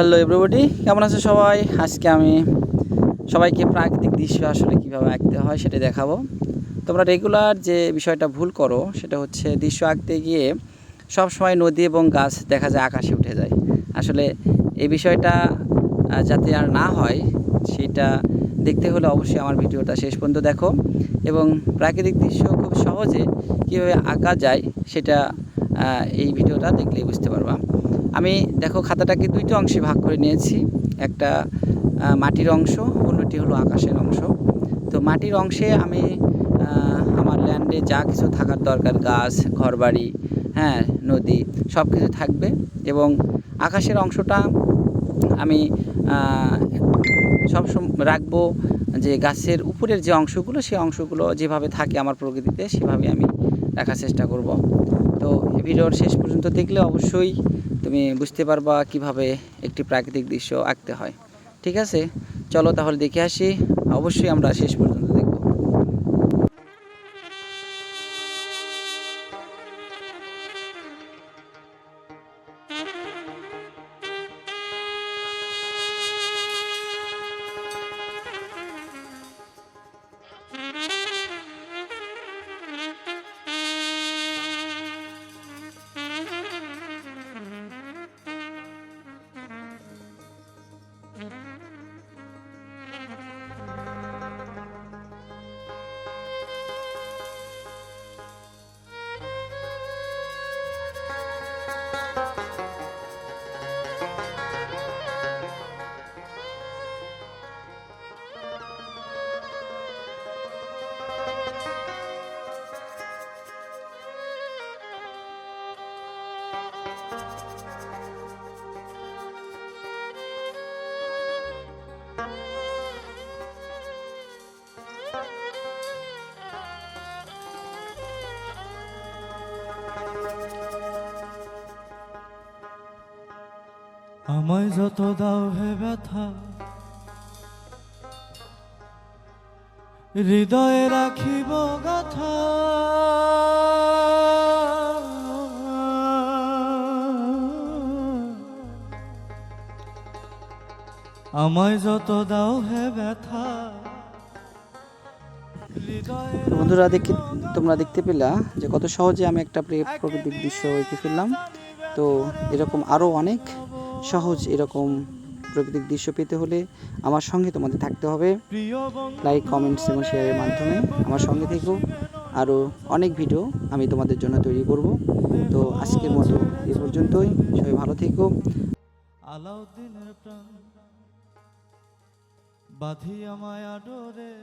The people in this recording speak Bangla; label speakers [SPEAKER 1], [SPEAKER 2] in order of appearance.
[SPEAKER 1] হ্যালো এভরিবডি, কেমন আছে সবাই? আজকে আমি সবাইকে প্রাকৃতিক দৃশ্য আসলে কীভাবে আঁকতে হয় সেটা দেখাবো। তোমরা রেগুলার যে বিষয়টা ভুল করো সেটা হচ্ছে দৃশ্য আঁকতে গিয়ে সবসময় নদী এবং গাছ দেখা যায় আকাশে উঠে যায়। আসলে এই বিষয়টা যাতে আর না হয় সেটা দেখতে হলে অবশ্যই আমার ভিডিওটা শেষ পর্যন্ত দেখো এবং প্রাকৃতিক দৃশ্য খুব সহজে কীভাবে আঁকা যায় সেটা এই ভিডিওটা দেখলেই বুঝতে পারবা। আমি দেখো খাতাটাকে দুইটা অংশে ভাগ করে নিয়েছি। একটা মাটির অংশ, অন্যটি হলো আকাশের অংশ। তো মাটির অংশে আমি আমার ল্যান্ডে যা কিছু থাকার দরকার, গাছ, ঘরবাড়ি, হ্যাঁ, নদী, সব কিছু থাকবে। এবং আকাশের অংশটা আমি রাখবো যে গাছের উপরের যে অংশগুলো, সেই অংশগুলো যেভাবে থাকে আমার প্রকৃতিতে সেভাবে আমি রাখার চেষ্টা করব। তো এই ভিডিওর শেষ পর্যন্ত দেখলে অবশ্যই তুমি বুঝতে পারবা কিভাবে একটি প্রাকৃতিক দৃশ্য আঁকতে হয়। ঠিক আছে, চলো তাহলে দেখে আসি। অবশ্যই আমরা শেষ পর্যন্ত দেখব।
[SPEAKER 2] আমায় যত দাও হে ব্যথা, হৃদয়ে রাখিব গাথা। আমায় যত দাও হে ব্যথা।
[SPEAKER 1] তো বন্ধুরা, তোমরা দেখতে পেলা যে কত সহজে আমি একটা প্রাকৃতিক দৃশ্য এঁকে ফেললাম। তো এরকম আরও অনেক সহজ এরকম প্রাকৃতিক দৃশ্য পেতে হলে আমার সঙ্গে তোমাদের থাকতে হবে। লাইক, কমেন্টস এবং শেয়ারের মাধ্যমে আমার সঙ্গে থেকো। আরও অনেক ভিডিও আমি তোমাদের জন্য তৈরি করব। তো আজকের মতো এ পর্যন্তই। সবাই ভালো থেকো।
[SPEAKER 2] আলাউদ্দিনের প্রাণ বাঁধিয়া মায়া ডোরে।